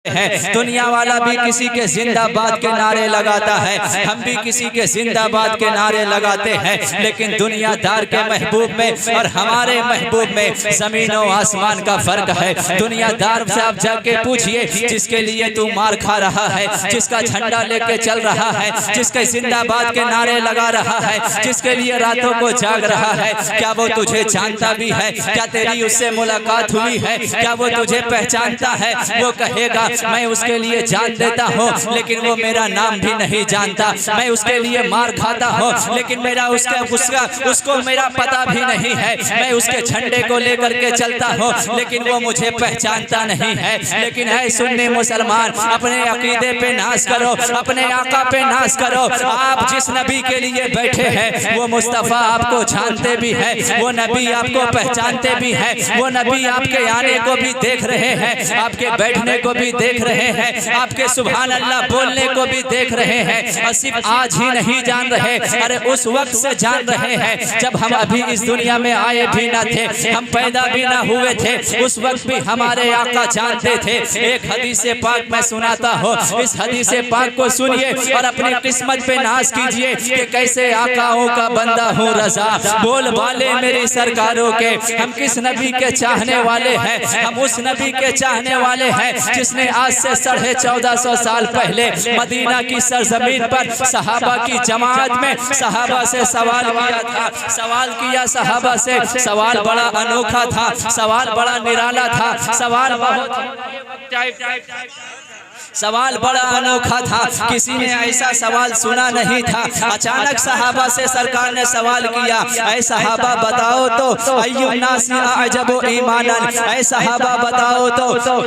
है। दुनिया वाला भी किसी के जिंदाबाद के नारे लगाता है, हम भी किसी के जिंदाबाद के नारे लगाते हैं, लेकिन दुनियादार के महबूब में और हमारे महबूब में ज़मीन और आसमान का फर्क है। दुनियादार से आप जाके पूछिए, जिसके लिए तू मार खा रहा है, जिसका झंडा लेके चल रहा है, जिसके जिंदाबाद के नारे लगा रहा है, जिसके लिए रातों को जाग रहा है, क्या वो तुझे जानता भी है? क्या तेरी उससे मुलाकात हुई है? क्या वो तुझे पहचानता है? वो कहेगा मैं उसके लिए जान देता हूँ, लेकिन वो मेरा नाम भी नहीं जानता। मैं उसके लिए मार खाता हूँ, लेकिन मेरा उसको मेरा पता भी नहीं है। मैं उसके झंडे को लेकर के चलता हूँ, लेकिन वो मुझे पहचानता नहीं है। लेकिन है सुन्नी मुसलमान, अपने अकीदे पे नाज करो, अपने आका पे नाज करो। आप जिस नबी के लिए बैठे हैं, वो मुस्तफ़ा आपको जानते भी है, वो नबी आपको पहचानते भी है, वो नबी आपके आने को भी देख रहे हैं, आपके बैठने को भी देख रहे हैं, आपके सुभान अल्लाह बोलने को भी देख रहे हैं। और सिर्फ आज ही नहीं जान रहे, अरे उस वक्त से जान रहे हैं जब हम अभी इस दुनिया में आए भी ना थे, हम पैदा भी ना हुए थे, उस वक्त भी हमारे आका जानते थे। एक हदीस पाक मैं सुनाता हूँ, इस हदीस पाक को सुनिए और अपनी किस्मत पे नाज कीजिए कि कैसे आकाओं का बंदा हूँ रजा। बोल वाले मेरी सरकारों के, हम किस नबी के चाहने वाले हैं? हम उस नबी के चाहने वाले हैं जिसने आज से 1450 साल पहले मदीना की सरजमीन पर सहाबा की जमात में सहाबा से सवाल किया था। सवाल किया सहाबा से, सवाल बड़ा अनोखा था, सवाल बड़ा निराला था, सवाल बड़ा अनोखा था। किसी ने ऐसा सवाल सुना नहीं था। अचानक सहाबा से सरकार ने सवाल किया, ऐ सहाबा बताओ तो अय्युन नासी अअजबु ईमानन, ऐ सहाबा बताओ तो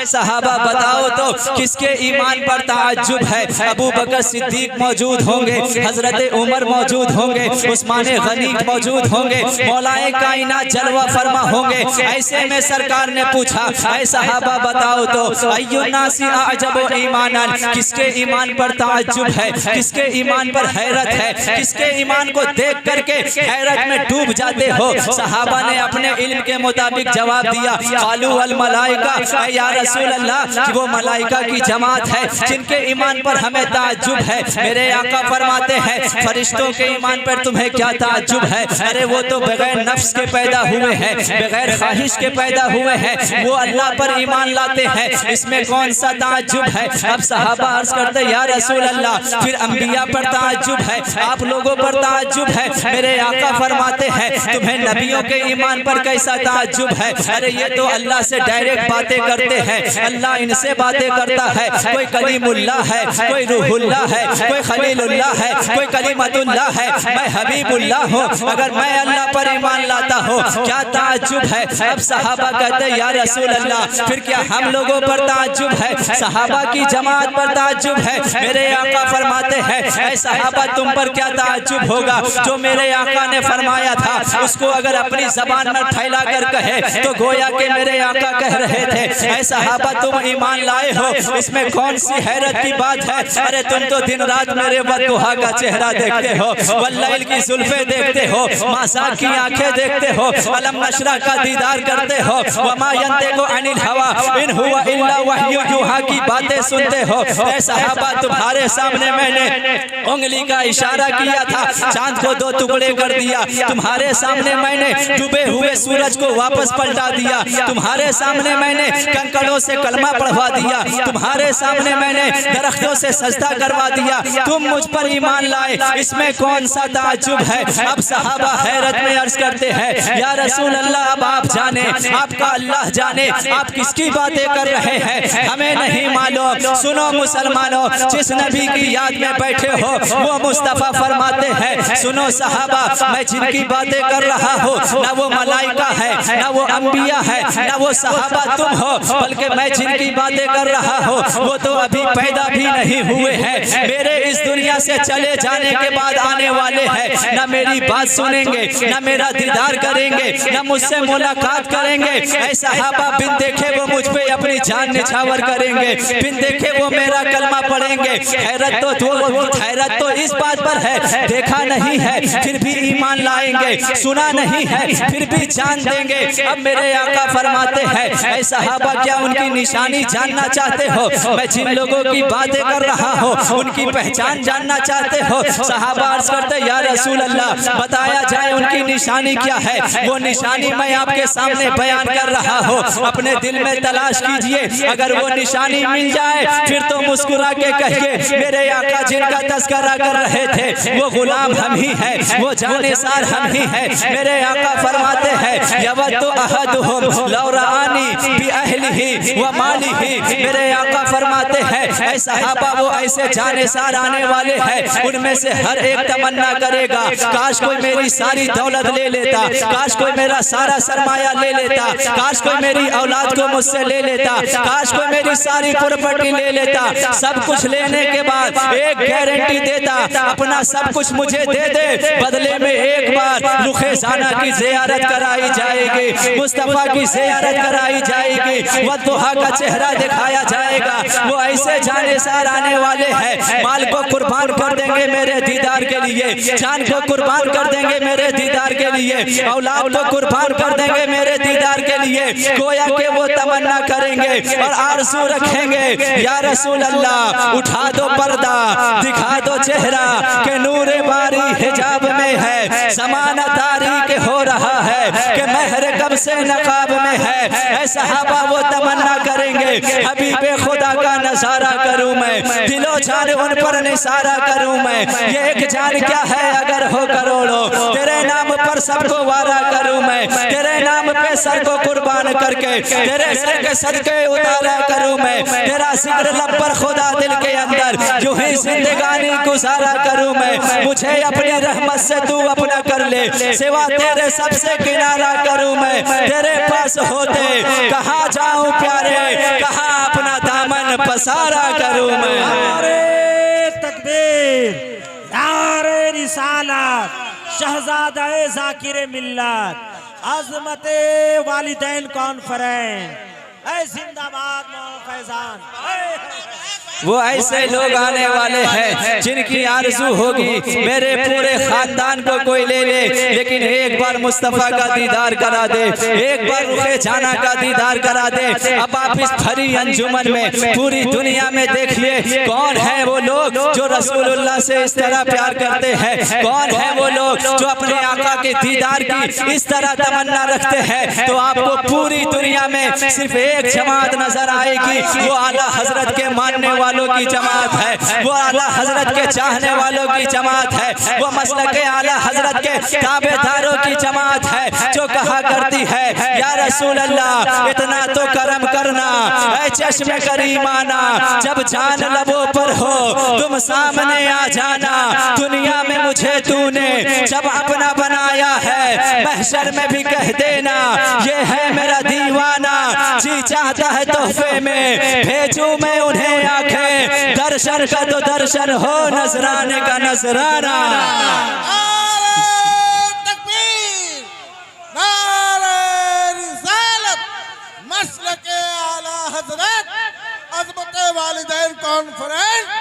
सहाबा बताओ तो किसके ईमान पर ताज्जुब है? अबू बकर सिद्दीक मौजूद होंगे, हजरत उमर मौजूद होंगे, उस्मान गनी मौजूद होंगे, मौलाए कायनात जलवा फरमा होंगे। ऐसे में सरकार ने पूछा, ऐ सहाबा बताओ तो अय्युन नासी अअजबु ईमानन, किसके ईमान पर ताज्जुब है, किसके ईमान पर हैरत है, किसके ईमान को देख करके हैरत में डूब जाते हो? सहाबा ने अपने इल्म के मुताबिक जवाब दिया, कालू अल मलाइका, या रसूल अल्लाह, कि वो मलाइका की जमात है जिनके ईमान पर हमें ताज्जुब है। मेरे आका फरमाते हैं, फरिश्तों के ईमान पर तुम्हें क्या ताज्जुब है? अरे वो तो बगैर नफ्स के पैदा हुए हैं, बगैर ख्वाहिश के पैदा हुए हैं, वो अल्लाह पर ईमान लाते हैं, इसमें कौन सा ताज्जुब है? अब सहाबा अर्ज करते, या रसूल अल्लाह, फिर अंबिया पर ताज्जुब है, आप लोगों पर ताज्जुब है। मेरे आका फरमाते हैं, तुम्हें नबियों के ईमान पर कैसा ताज्जुब है? अरे ये तो अल्लाह से डायरेक्ट बातें करते हैं, अल्लाह इनसे बातें करता है। कोई कलीमुल्लाह है, कोई रूहुल्लाह है, कोई खलीलुल्लाह है, कोई कलीमतुल्लाह है, मैं हबीबुल्लाह हूँ। अगर मैं अल्लाह पर ईमान लाता हूँ, क्या ताज्जुब है? अब सहाबा कहते, या रसूल अल्लाह, फिर क्या हम लोगों पर ताज्जुब है, सहाबा की जमात पर ताज्जुब है? मेरे आका फरमाते हैं, ऐ सहाबा तुम पर क्या ताज्जुब होगा? जो मेरे आका ने फरमाया था उसको अगर अपनी जबान में फैला कर कहे तो गोया के मेरे आका कह रहे थे, ऐ सहाबा तुम ईमान लाए हो, इसमें कौन सी हैरत की बात है? अरे तुम तो दिन रात मेरे बददुआ का चेहरा देखते हो, वल्लैल की जुल्फे देखते हो, मासाक की आंखें देखते हो, अलम नशरा का दीदार करते हो, वमा यंतिकु अनिल हवा इन हुवा इल्ला वह्यु यूहा की बातें सुनते हो। ऐ सहाबा तुम्हारे सामने मैंने उंगली का इशारा किया था, चांद को दो टुकड़े कर दिया, तुम्हारे सामने मैंने डूबे हुए सूरज को वापस पलटा दिया, तुम्हारे सामने मैंने कंकड़ों से कलमा पढ़वा दिया, तुम्हारे सामने मैंने दरख्तों से सजदा करवा दिया, तुम मुझ पर ईमान लाए, इसमें कौन सा ताज्जुब है? अब सहाबा हैरत में अर्ज करते हैं, या रसूल अल्लाह, अब आप जाने, आपका अल्लाह जाने, आप किसकी बातें कर रहे हैं, हमें नहीं मालूम। सुनो मुसलमानों, जिस नबी की याद में बैठे हो वो मुस्तफ़ा फरमाते हैं, सुनो सहाबा, मैं जिनकी बातें कर रहा हूँ ना वो मलाइका है, ना वो अंबिया है, ना वो सहाबा तुम हो, बल्कि मैं जिनकी बातें कर रहा हूँ वो तो अभी पैदा भी नहीं हुए हैं, मेरे इस दुनिया से चले जाने के बाद आने वाले हैं, ना मेरी बात सुनेंगे, ना मेरा दीदार करेंगे, ना मुझसे मुलाकात करेंगे। ऐ सहाबा, बिन देखे वो मुझ पे अपनी जान निछावर करेंगे, बिन देखे वो मेरा कलमा पढ़ेंगे। हैरत तो इस बात पर है, देखा नहीं है फिर भी ईमान लाएंगे, सुना नहीं है फिर भी जान देंगे। अब मेरे आका फरमाते हैं, ऐ सहाबा, क्या उनकी निशानी जानना चाहते हो? मैं जिन लोगों की बातें कर रहा हूँ उनकी पहचान जानना चाहते हो? सहाबा अर्ज़ करते या रसूल अल्लाह बताया जाए उनकी निशानी क्या है। वो निशानी मैं आपके सामने बयान कर रहा हूँ, अपने दिल में तलाश कीजिए। अगर वो निशानी मिल जाए फिर तो मुस्कुरा के कहिए मेरे आका जिनका तस्करा कर रहे थे वो गुलाम हम ही है, वो जानिसार हम ही है। मेरे आका फरमाते हैं यवद्दु अहदुहुम लौ रआनी बि अहलिही व मालिही। मेरे आका फरमाते हैं ऐ सहाबा वो ऐसे जानिसार आने वाले हैं उनमें से हर एक तमन्ना करेगा काश कोई मेरी सारी दौलत ले लेता, काश कोई मेरा सारा सरमाया ले लेता, काश कोई मेरी औलाद को मुझसे ले लेता, काश कोई मेरी सारी प्रॉपर्टी ले लेता। सब कुछ लेने के बाद एक गारंटी देता अपना सब कुछ मुझे दे दे, बदले में एक बार रुखे ज़ाना की ज़ियारत कराई जाएगी, मुस्तफ़ा की ज़ियारत कराई जाएगी, वद्दुहा का चेहरा दिखाया जाएगा। वो ऐसे जानिसार आने वाले हैं माल को कुर्बान कर देंगे मेरे दीदार के लिए, जान को कुर्बान कर देंगे मेरे दीदार के लिए, औलाद को कुर्बान कर देंगे मेरे दीदार के लिए। गोया के वो तमन्ना करेंगे और आरज़ू रखेंगे या रसूल अल्लाह उठा दो पर्दा, दिखा दो चेहरा के नूरे बारी हिजाब में है, ज़माना तारीक हो रहा है कि महर कब से नकाब में है। ऐ सहाबा वो तमन्ना करेंगे हबीबे खुदा का नज़ारा करूं मैं, दिलो जान उन पर निसारा करूं मैं। ये एक जान क्या है अगर हो करोड़ों, तेरे नाम पर सबको वारा करूं मैं, तेरे नाम पे सर को कुर्बान करके तेरे सर के सदके उतारा करूं मैं। तेरा जिक्र लब पर खुदा दिल के अंदर यूं ही जिंदगानी गुजारा करूं मैं। मुझे अपनी रहमत से तू अपना कर ले, सिवा तेरे सबसे किनारा करूं मैं। तेरे पास होते कहाँ जाऊं प्यारे, कहाँ अपना दामन पसारा करूं मैं। नारे तकबीर, नारे रिसालत, शहजादा ज़ाकिर मिल्लत, अज़मते वालिदैन कॉन्फ्रेंस, ऐ जिंदाबाद मौलाना फैजान। वो ऐसे लोग आने वाले हैं जिनकी आरज़ू होगी मेरे पूरे खानदान को कोई ले ले, लेकिन एक बार मुस्तफ़ा का दीदार करा दे, एक बार रुखे जाना का दीदार करा दे। अब आप इस भरी अंजुमन में पूरी दुनिया में देखिए कौन है वो लोग जो रसूलुल्लाह से इस तरह प्यार करते हैं, कौन है वो लोग जो अपने आका के दीदार की इस तरह तमन्ना रखते हैं। तो आपको पूरी दुनिया में सिर्फ एक जमात नजर आएगी, वो आला हजरत के मानने वालों की जमात है, वो आला हजरत के चाहने वालों की जमात है, वो मसलके आला हजरत के ताबेदारों की जमात है जो कहा करती है या रसूल अल्लाह इतना तो करम करना ऐ चश्मे करीमाना, जब जान लबों पर हो तुम सामने आ जाना। दुनिया में मुझे तूने जब अपना बनाया है महशर में भी कह देना ये है मेरा दीवाना। जी चाहता है तोहफे में भेजूं मैं उन्हें आंखें, दर्शन का तो दर्शन हो नजराने का नजराना। मसलके आला हजरत अज़मते वालिदैन कॉन्फ्रेंस।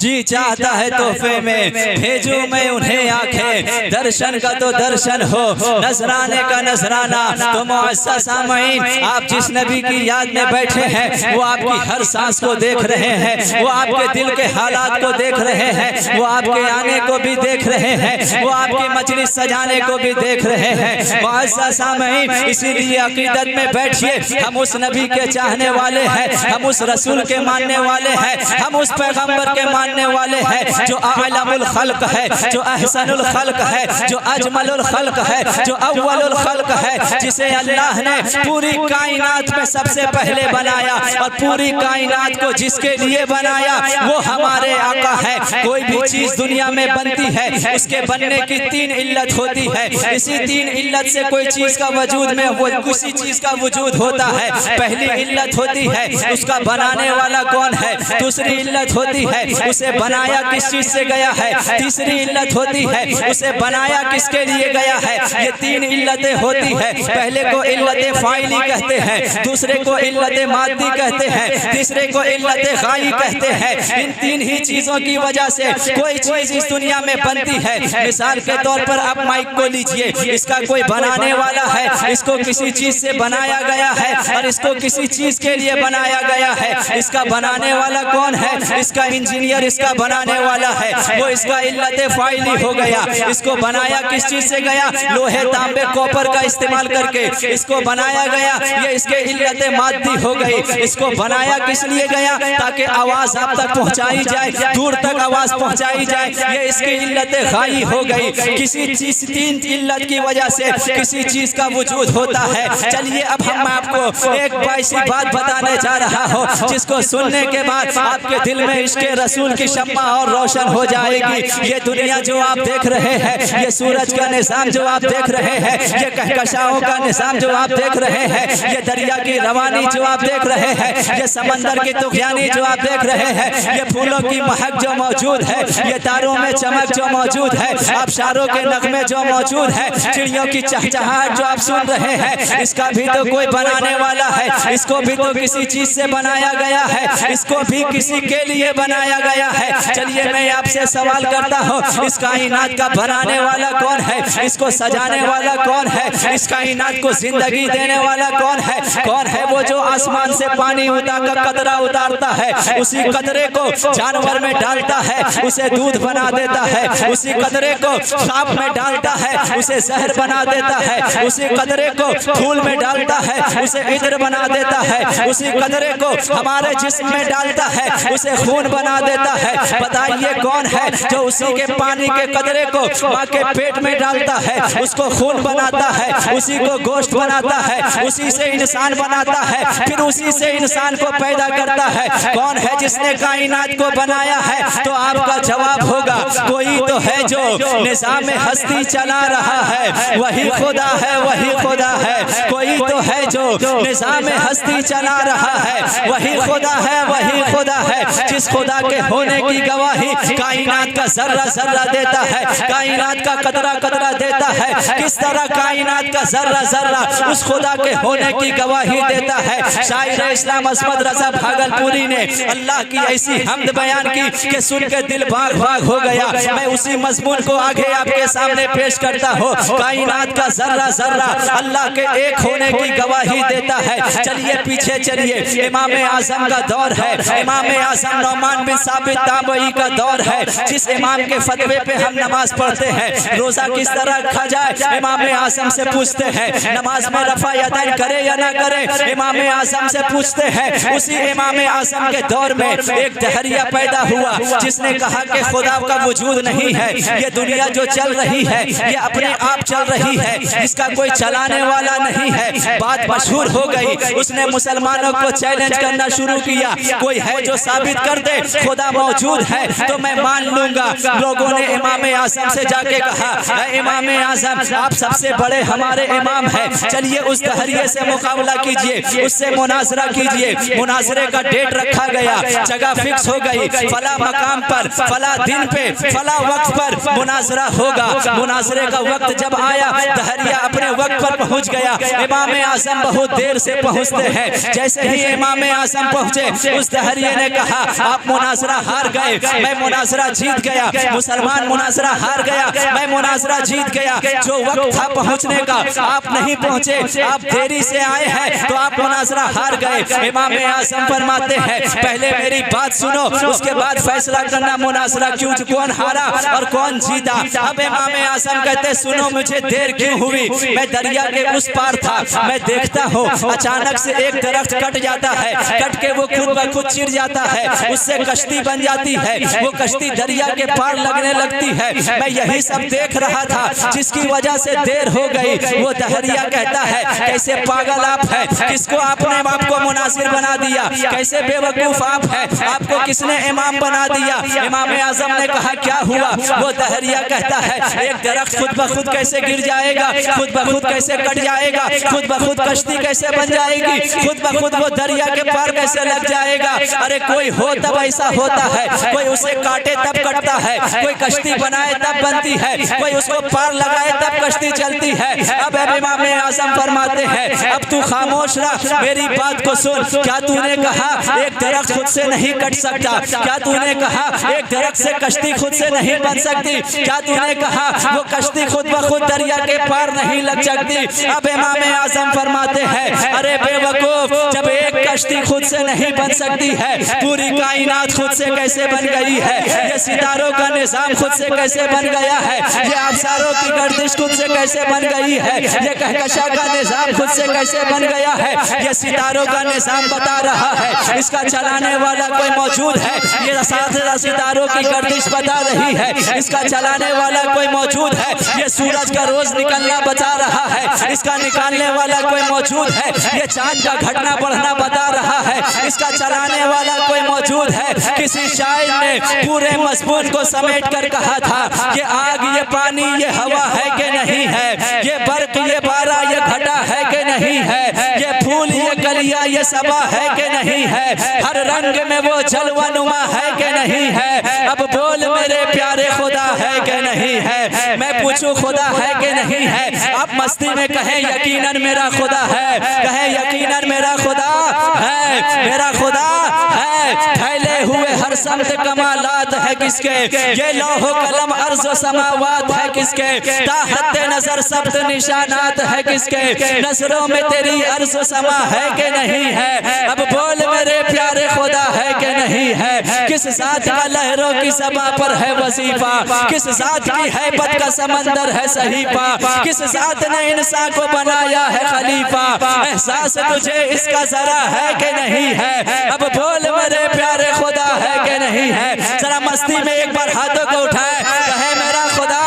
जी चाहता है तोहफे में भेजूं मैं उन्हें आंखें, दर्शन का तो दर्शन हो नजराने का नजराना। तो मुअज़्ज़ज़ सामईन आप जिस नबी की याद में बैठे हैं वो आपकी हर सांस को देख रहे हैं, वो आपके दिल के हालात को देख रहे हैं, वो आपके आने को भी देख रहे हैं, वो आपकी मजलिस सजाने को भी देख रहे हैं। मुअज़्ज़ज़ सामईन इसीलिए अकीदत में बैठिए हम उस नबी के चाहने वाले हैं, हम उस रसूल के मानने वाले हैं, हम उस पैगंबर के मानने वाले हैं जो आलमुल खल्क है, जो अहसनुल खल्क है, जो अजमलुल खल्क है, जो अव्वलुल खल्क है, जिसे अल्लाह ने पूरी कायनात में सबसे पहले बनाया और पूरी कायनात को जिसके लिए बनाया वो हमारे आका है। कोई भी चीज दुनिया में बनती है उसके बनने की तीन इल्लत होती है, इसी तीन इल्लत से कोई चीज का वजूद में वो उसी चीज का वजूद होता है। पहली इल्लत होती है उसका बनाने वाला कौन है, दूसरी इल्लत होती है उसे बनाया किस चीज से गया है। तीसरी इल्लत होती है उसे बनाया किसके लिए गया है। ये तीन इल्लतें होती है। पहले को इल्लत फाइली कहते हैं, दूसरे को इल्लत मादी कहते हैं, तीसरे को इल्लत गाई कहते हैं। इन तीन ही चीजों की वजह से कोई चीज इस दुनिया में बनती है। मिसाल के तौर पर आप माइक को लीजिए, इसका कोई बनाने वाला है, इसको किसी चीज से बनाया गया है और इसको किसी चीज के लिए बनाया गया है। इसका बनाने वाला कौन है? इसका इंजीनियर इसका बनाने वाला है, वो इसका इल्लत फाइली हो गया। इसको बनाया किस चीज से गया? लोहे तांबे कॉपर का इस्तेमाल करके इसको बनाया गया, ये इसके इल्लत मादी हो गई। इसको बनाया किस लिए गया? ताकि आवाज आप तक पहुंचाई जाए, दूर तक आवाज पहुंचाई जाए, ये इसकी इल्लत गाई हो गई। किसी चीज तीन इल्लत की वजह से किसी चीज का वजूद होता है। चलिए अब हम आपको एक ऐसी बात बताने जा रहा हूँ जिसको सुनने के बाद आपके दिल में इश्क़े रसूल की शम्मा और रोशन हो जाएगी। ये दुनिया जो आप देख रहे हैं, ये सूरज का निज़ाम जो आप देख रहे हैं, ये कहकशाओं का निज़ाम जो आप देख रहे हैं, ये दरिया की रवानी जो आप देख रहे हैं, ये समंदर की तुग़यानी जो आप देख रहे हैं, ये फूलों की महक जो मौजूद है, ये तारों में चमक जो मौजूद है, आबशारों के नगमे जो मौजूद है, चिड़ियों की चहचहाहट जो आप सुन रहे हैं, इसका भी तो कोई बनाने वाला है। इसको भी तो किसी चीज से बनाया गया है, इसको भी किसी के लिए बनाया गया है। चलिए मैं आपसे सवाल करता हूँ, इस कायनात का बनाने वाला कौन है? इसको सजाने वाला कौन है? इस कायनात को जिंदगी देने वाला कौन है? कौन है वो जो आसमान से पानी उतारकर कतरा उतारता है, उसी कतरे को जानवर में डालता है, उसे दूध बना देता है, उसी कतरे को सांप में डालता है, उसे जहर बना देता है, उसी कतरे को फूल में डालता है, उसे इत्र बना देता है, उसी कतरे को हमारे जिस्म में डालता है, उसे खून बना देता है। बताइए कौन है जो उसी के पानी के कतरे को माँ के पेट में डालता है, उसको खून बनाता है, उसी को गोश्त बनाता है, उसी से इंसान बनाता है, फिर उसी से इंसान को पैदा करता है। कौन है जिसने कायनात को बनाया है? तो आपका जवाब होगा कोई तो है जो निज़ाम हस्ती चला रहा है, वही खुदा है, वही खुदा है। कोई तो है जो निज़ाम हस्ती चला रहा है, वही खुदा है, वही खुदा है। जिस खुदा के होने की गवाही कायनात का जर्रा जर्रा देता है, कायनात का कतरा कतरा देता है। किस तरह कायनात का जर्रा जर्रा उस खुदा के होने की गवाही देता है। शायर इस्लाम अस्मद रजा भागलपुरी ने अल्लाह की ऐसी हम्द बयान की कि सुन के दिल बाग बाग हो गया। मैं उसी मजमून को आगे आपके सामने पेश करता हूँ। कायनात का जर्रा जर्रा अल्लाह के एक होने की गवाही देता है। चलिए पीछे चलिए, इमाम आजम का दौर है, इमाम आजम नौमान बिन साबित ताबई का दौर है, जिस इमाम के फतवे पे हम नमाज पढ़ते हैं। रोजा किस तरह रखा जाए इमाम आजम से पूछते हैं, नमाज में रफा यदैन करे या ना करे इमाम आजम से पूछते हैं। उसी इमाम आजम के दौर में एक दहरिया पैदा हुआ जिसने कहा कि खुदा का वजूद नहीं है, ये दुनिया जो चल रही है ये अपने आप चल रही है, इसका कोई चलाने वाला नहीं है। बात मशहूर हो गई, उसने मुसलमानों को चैलेंज करना शुरू किया, कोई है जो साबित कर दे खुदा मौजूद है तो मैं मान लूंगा। लोगों ने इमाम आजम से जाके कहा, इमाम आजम आप सबसे बड़े हमारे इमाम हैं, चलिए उस दहरिये से मुकाबला कीजिए, उससे मुनाजरा कीजिए। मुनाजरे का डेट रखा गया, जगह फिक्स हो गई, फला मकाम पर फला दिन पे फला वक्त पर मुनाजरा होगा। मुनाजरे का वक्त जब आया, दहरिया अपने वक्त पर पहुंच गया। इमाम आजम बहुत देर से पहुंचते हैं। जैसे ही इमाम आजम पहुंचे, उस दहरिये ने कहा आप मुनाजरा हार गए, मैं मुनाजरा जीत गया। मुसलमान मुनाजरा हार गया, मैं मुनाजरा जीत गया। जो वक्त था पहुंचने का आप नहीं पहुंचे, आप देरी से आए हैं तो आप मुनाजरा हार गए। इमाम आजम फरमाते हैं पहले मेरी बात सुनो, उसके बाद फैसला करना मुनाजरा क्यों, कौन हारा और कौन जीता। अब इमाम आजम कहते सुनो मुझे देर क्यों हुई, मैं दरिया के उस पार था, मैं देखता हूँ अचानक से एक दरख्त कट जाता है, कट के वो खुद ब खुद चिर जाता है, उससे कश्ती बन जाती है, वो कश्ती दरिया के पार लगने लगती है। मैं यही सब देख रहा था जिसकी वजह से देर हो गई। वो दहरिया कहता है कैसे पागल आप है, किसको आपने आपको मुनासिर बना दिया, कैसे बेवकूफ आप है, आपको किसने इमाम बना दिया। इमाम आजम ने कहा क्या हुआ। वो दहरिया कहता है एक दरख्त खुद ब खुद कैसे गिर जाएगा, खुद ब खुद कैसे कट जाएगा, खुद ब खुद कश्ती कैसे बन जाएगी, खुद ब खुद वो दरिया के पार कैसे लग जाएगा। अरे कोई हो तब ऐसा होता होता है, कोई उसे काटे तब कटता है, कोई कश्ती बनाए तब बनती है, कोई उसको पार लगाए तब कश्ती चलती है। अब इमाम आज़म फरमाते हैं अब तू खामोश रह, मेरी बात को सुन। क्या तूने कहा एक दरख्त खुद से नहीं कट सकता? क्या तूने कहा एक दरख्त से कश्ती खुद से नहीं बन सकती? क्या तूने कहा वो कश्ती खुद ब खुद दरिया के पार नहीं लग सकती? अब इमाम आज़म फरमाते हैं अरे बेवकूफ, जब एक कश्ती खुद से नहीं बन सकती है, पूरी कायनात खुद से कैसे बन गई है? ये सितारों का निजाम खुद से कैसे बन गया है? ये अफसारों की गर्दिश खुद से कैसे बन गई है? ये कहकशा का निजाम खुद से कैसे बन गया है? ये सितारों का निजाम बता रहा है, इसका चलाने वाला कोई मौजूद है? ये सितारों की गर्दिश बता रही है, इसका चलाने वाला कोई मौजूद है? ये सूरज का रोज निकलना बता रहा है, इसका निकालने वाला कोई मौजूद है? ये चांद का घटना बढ़ना बता रहा है, इसका चलाने वाला कोई मौजूद है? किसी शायर ने पूरे मजमून को समेट कर कहा था कि आग ये पानी ये हवा है कि नहीं है, ये बर्क ये बारा ये घटा है कि नहीं है, ये फूल ये कलिया ये सबा है कि नहीं है, हर रंग में वो जलवा नुमा है कि नहीं है? अब बोल मेरे प्यारे खुदा है कि नहीं है? मैं पूछूं खुदा है कि नहीं है? आप मस्ती में कहें यकीनन मेरा खुदा है, कहें यकीनन मेरा खुदा है, मेरा खुदा है। फैले हुए हर समत कमालात है किसके? ये लौह कलम अर्ज़ व समावात है किसके? ताहत नजर सब्त निशानात है किसके? नजरों में तेरी अर्ज़ व समा है कि नहीं है? अब बोल मेरे प्यारे खुदा है कि नहीं है? किस जात का लहरों की समा पर है वजीफा? किस जात की हैबत का समंदर है सहीफा? किस जात ने इंसान को बनाया है खलीफा? एहसास तुझे इसका जरा है कि नहीं है? अब बोल मेरे प्यारे खुदा है कि नहीं है? जरा मस्ती में एक बार हाथों को उठाए, कहे मेरा खुदा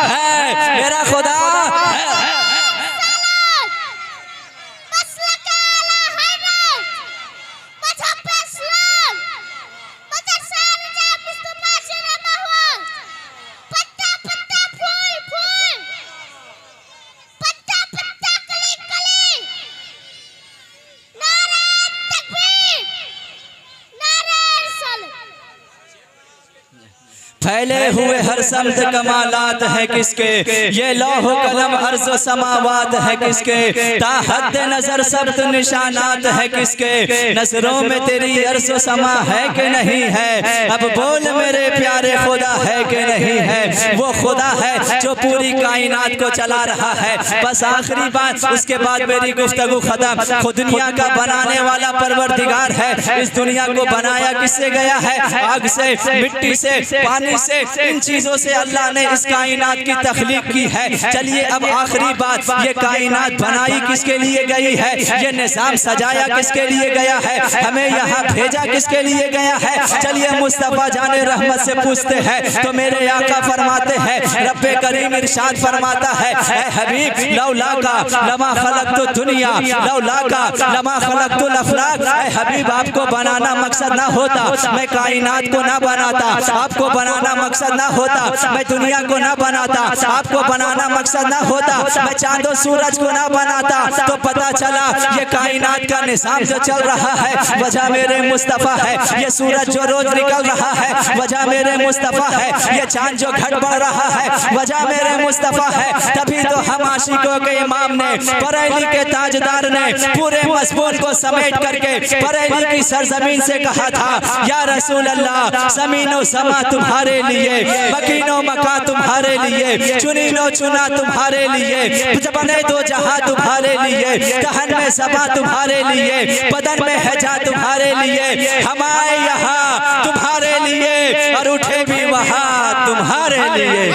है, मेरा खुदा है। फैले हुए हर समत कमालात है किसके? ये लौह कलम अर्ज़ व समावात है किसके? ताहद नजर सब्त निशानात है किसके? नजरों में तेरी अर्ज़ व समा है कि नहीं है? अब बोल मेरे प्यारे खुदा है कि नहीं है? वो खुदा है जो पूरी कायनात को चला रहा है। बस आखिरी बात, उसके बाद मेरी गुफ्तगू खत्म। खुद दुनिया का बनाने वाला परवरदिगार है। इस दुनिया को बनाया किससे गया है? आग से, मिट्टी से, पानी से, इन चीजों से अल्लाह ने इस कायनात की तख्लीक की है। चलिए अब आखिरी बात, ये कायनात बनाई किसके लिए गई है? ये निजाम सजाया किसके लिए गया है? हमें यहाँ भेजा किसके लिए गया है? चलिए मुस्तफा जाने रहमत से पूछते हैं तो मेरे आका फरमाते हैं, रब्बे करीम इरशाद फरमाता है, ऐ हबीब लौला का लमा खलक़तु दुनिया लौला का लमा खलक़तुल अफलाक। ऐ हबीब आपको बनाना मकसद ना होता, मैं कायनात को ना बनाता। आपको बनाना मकसद ना होता, मैं दुनिया को ना बनाता। आपको बनाना मकसद ना होता, मैं चांदो सूरज को ना बनाता। तो पता चला ये कायनात का निजाम जो चल रहा है वजह मेरे मुस्तफा है। ये सूरज जो रोज निकल रहा है वजह मेरे मुस्तफा है। ये चांद जो घट बढ़ रहा है वजह मेरे मुस्तफा है। तभी तो हम आशिकों के इमाम ने, बरेली के ताजदार ने पूरे मजमून को समेट करके बरेली की सरजमीन से कहा था, या रसूल अल्लाह ज़मीनो समा तुम्हारे लिए, मकीनो मका तुम्हारे लिए, चुनीनो चुना तुम्हारे लिए, बने दो जहां तुम्हारे लिए, दहन में सबा तुम्हारे लिए, बदन में हैजा तुम्हारे लिए, हम आए यहाँ तुम्हारे लिए और उठे भी वहाँ तुम्हारे लिए।